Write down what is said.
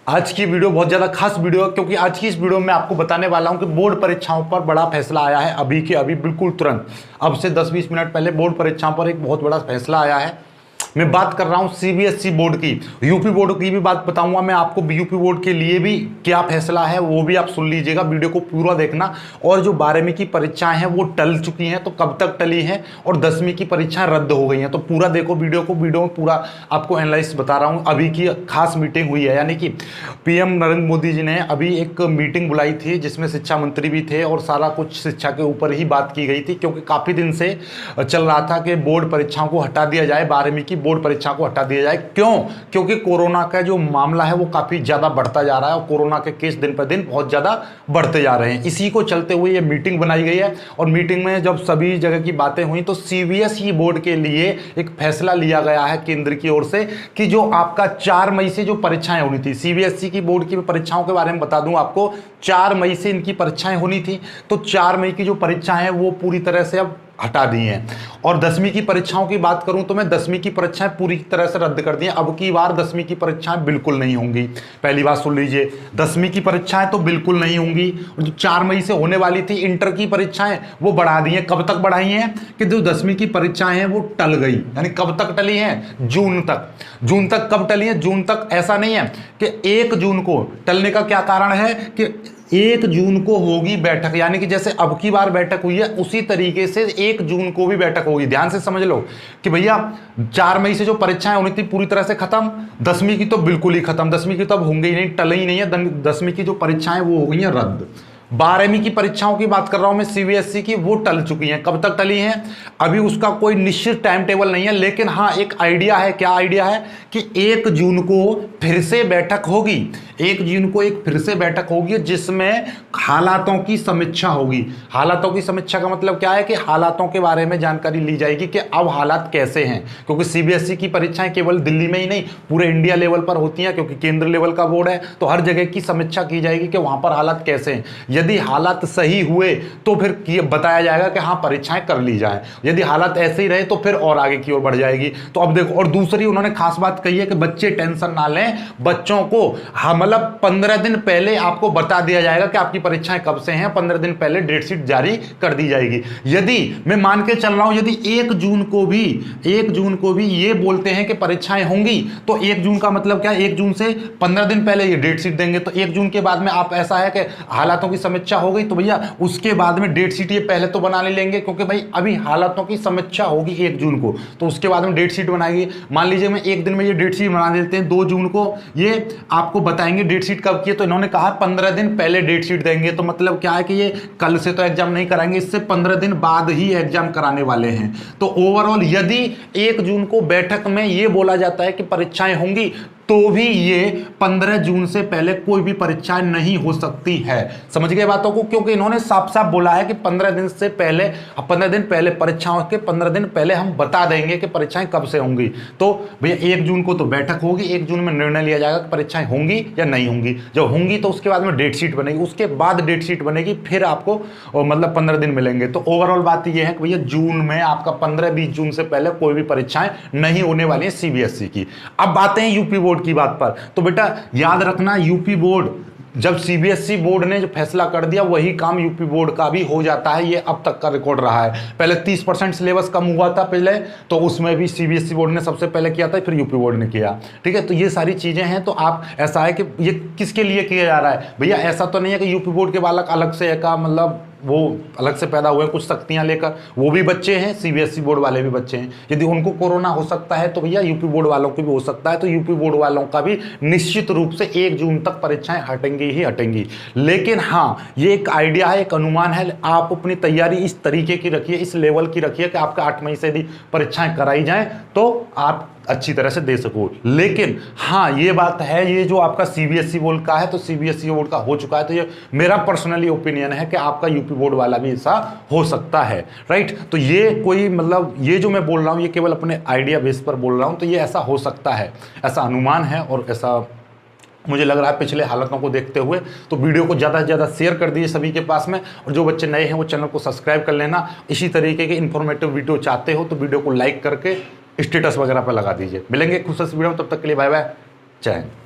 आज की वीडियो बहुत ज़्यादा खास वीडियो है क्योंकि आज की इस वीडियो में आपको बताने वाला हूं कि बोर्ड परीक्षाओं पर बड़ा फैसला आया है। अभी के अभी बिल्कुल तुरंत अब से 10-20 मिनट पहले बोर्ड परीक्षाओं पर एक बहुत बड़ा फैसला आया है। मैं बात कर रहा हूं सीबीएसई बोर्ड की, यूपी बोर्ड की भी बात बताऊंगा मैं आपको। यूपी बोर्ड के लिए भी क्या फैसला है वो भी आप सुन लीजिएगा, वीडियो को पूरा देखना। और जो 12वीं की परीक्षाएं हैं वो टल चुकी हैं, तो कब तक टली हैं, और 10वीं की परीक्षाएं रद्द हो गई हैं, तो पूरा देखो वीडियो को। वीडियो में पूरा आपको एनालाइज बता रहा हूं। अभी की खास मीटिंग हुई है, यानी कि पीएम नरेंद्र मोदी जी ने अभी एक मीटिंग बुलाई थी जिसमें शिक्षा मंत्री भी थे और सारा कुछ शिक्षा के ऊपर ही बात की गई थी, क्योंकि काफ़ी दिन से चल रहा था कि बोर्ड परीक्षाओं को हटा दिया जाए, 12वीं की बोर्ड परीक्षा को हटा दिया जाए। क्यों? क्योंकि कोरोना का जो मामला है वो काफी ज्यादा बढ़ता जा रहा है और कोरोना के केस दिन पर दिन बहुत ज्यादा बढ़ते जा रहे हैं। इसी को चलते हुए ये मीटिंग बनाई गई है। और मीटिंग में जब सभी जगह की बातें हुई तो सीबीएसई बोर्ड के लिए एक फैसला लिया गया है केंद्र की ओर से कि जो आपका 4 मई से जो परीक्षाएं होनी थी, सीबीएसई की बोर्ड की परीक्षाओं के बारे में बता दूं आपको, 4 मई से इनकी परीक्षाएं होनी थी, तो 4 मई की जो परीक्षाएं हैं वो पूरी तरह से अब हटा दी हैं। और 10वीं की परीक्षाओं की बात करूं तो मैं 10वीं की परीक्षाएं पूरी तरह से रद्द कर दी हैं। अब की बार 10वीं की परीक्षाएं बिल्कुल नहीं होंगी। पहली बात सुन लीजिए, 10वीं की परीक्षाएं तो बिल्कुल नहीं होंगी। और जो 4 मई से होने वाली थी इंटर की परीक्षाएं वो बढ़ा दी हैं। कब तक बढ़ाई हैं कि जो 10वीं की परीक्षाएं हैं वो टल गई। यानी कब तक टली हैं? जून तक। जून तक कब टली है? जून तक। ऐसा नहीं है कि 1 जून को टलने का क्या कारण है कि 1 जून को होगी बैठक, यानी कि जैसे अब की बार बैठक हुई है उसी तरीके से 1 जून को भी बैठक होगी। ध्यान से समझ लो कि भैया 4 मई से जो परीक्षाएं होनी थी पूरी तरह से खत्म, 10वीं की तो बिल्कुल ही खत्म। 10वीं की तो अब होंगी ही नहीं, टले ही नहीं है। 10वीं की जो परीक्षाएं वो हो गई हैं रद्द। 12वीं की परीक्षाओं की बात कर रहा हूं मैं सीबीएसई की, वो टल चुकी हैं। कब तक टली हैं? अभी उसका कोई निश्चित टाइम टेबल नहीं है, लेकिन हाँ एक आइडिया है। क्या आइडिया है? कि 1 जून को फिर से बैठक होगी। 1 जून को एक फिर से बैठक होगी जिसमें हालातों की समीक्षा होगी। हालातों की समीक्षा का मतलब क्या है कि हालातों के बारे में जानकारी ली जाएगी कि अब हालात कैसे हैं, क्योंकि सीबीएसई की परीक्षाएं केवल दिल्ली में ही नहीं पूरे इंडिया लेवल पर होती हैं, क्योंकि केंद्र लेवल का बोर्ड है, तो हर जगह की समीक्षा की जाएगी कि वहां पर हालात कैसे हैं। यदि हालात सही हुए तो फिर बताया जाएगा कि हाँ परीक्षाएं कर ली जाए। यदि हालात ऐसे ही रहे तो फिर और आगे की ओर बढ़ जाएगी। तो अब देखो, और दूसरी उन्होंने खास बात कही है कि बच्चे टेंशन ना लें, बच्चों को मतलब 15 दिन पहले आपको बता दिया जाएगा कि आपकी परीक्षाएं कब से हैं। 15 दिन पहले डेट शीट जारी कर दी जाएगी। यदि मैं मान के चल रहा हूं, यदि 1 जून को भी ये बोलते हैं कि परीक्षाएं होंगी, तो 1 जून का मतलब क्या है? 1 जून से 15 दिन पहले ये डेट शीट देंगे। तो 1 जून के बाद में आप ऐसा है कि हालातों की समीक्षा हो गई, तो भैया उसके बाद में डेट शीट ये पहले तो बना लेंगे, क्योंकि भाई अभी हालातों की समीक्षा होगी 1 जून को, तो उसके बाद में डेट शीट बनाएगी। मान लीजिए मैं 1 दिन में ये डेट शीट बना देते हैं, 2 जून को ये आपको बताएंगे डेट शीट कब की है, तो इन्होंने कहा 15 दिन पहले डेट शीट देंगे। तो मतलब क्या है कि ये कल से तो एग्जाम नहीं कराएंगे, इससे 15 दिन बाद ही एग्जाम कराने वाले हैं। तो ओवरऑल यदि 1 जून को बैठक में ये बोला जाता है कि परीक्षाएं होंगी, तो भी ये 15 जून से पहले कोई भी परीक्षाएं नहीं हो सकती है। समझ गए बातों को? क्योंकि इन्होंने साफ साफ बोला है कि 15 दिन से पहले, 15 दिन पहले परीक्षाओं के 15 दिन पहले हम बता देंगे कि परीक्षाएं कब से होंगी। तो भैया 1 जून को तो बैठक होगी, 1 जून में निर्णय लिया जाएगा कि परीक्षाएं होंगी या नहीं होंगी। जब होंगी तो उसके बाद में डेट शीट बनेगी, उसके बाद डेट शीट बनेगी, फिर आपको मतलब 15 दिन मिलेंगे। तो ओवरऑल बात यह है कि भैया जून में आपका 15-20 जून से पहले कोई भी परीक्षाएं नहीं होने वाली है सीबीएसई की। अब आते हैं यूपी बोर्ड की बात पर। तो बेटा याद रखना, यूपी बोर्ड जब सीबीएसई बोर्ड ने जो फैसला कर दिया वही काम यूपी बोर्ड का भी हो जाता है। ये अब तक का रिकॉर्ड रहा है। पहले 30% सिलेबस कम हुआ था पहले, तो उसमें भी सीबीएसई बोर्ड ने सबसे पहले किया था, फिर यूपी बोर्ड ने किया। ठीक है, तो ये सारी चीजें हैं। तो आप ऐसा है कि ये किसके लिए किया जा रहा है? भैया ऐसा तो नहीं है कि यूपी बोर्ड के बालक अलग से का मतलब वो अलग से पैदा हुए कुछ शक्तियां लेकर, वो भी बच्चे हैं, सीबीएसई बोर्ड वाले भी बच्चे हैं। यदि उनको कोरोना हो सकता है तो भैया यूपी बोर्ड वालों को भी हो सकता है। तो यूपी बोर्ड वालों का भी निश्चित रूप से 1 जून तक परीक्षाएं हटेंगी ही हटेंगी। लेकिन हाँ ये एक आइडिया है, एक अनुमान है। आप अपनी तैयारी इस तरीके की रखिए, इस लेवल की रखिए कि आपका 8 मई से यदि परीक्षाएं कराई जाएं तो आप अच्छी तरह से दे सको। लेकिन हाँ ये बात है, ये जो आपका सीबीएसई बोर्ड का है तो सीबीएसई बोर्ड का हो चुका है, तो ये मेरा पर्सनली ओपिनियन है कि आपका यूपी बोर्ड वाला भी ऐसा हो सकता है। राइट, तो ये कोई मतलब ये जो मैं बोल रहा हूँ ये केवल अपने आइडिया बेस पर बोल रहा हूँ, तो ये ऐसा हो सकता है, ऐसा अनुमान है और ऐसा मुझे लग रहा है पिछले हालातों को देखते हुए। तो वीडियो को ज़्यादा से ज़्यादा शेयर कर दीजिए सभी के पास में, और जो बच्चे नए हैं वो चैनल को सब्सक्राइब कर लेना। इसी तरीके के इन्फॉर्मेटिव वीडियो चाहते हो तो वीडियो को लाइक करके स्टेटस वगैरह पर लगा दीजिए। मिलेंगे खुश वीडियो में, तब तक के लिए बाय बाय, जय हिंद।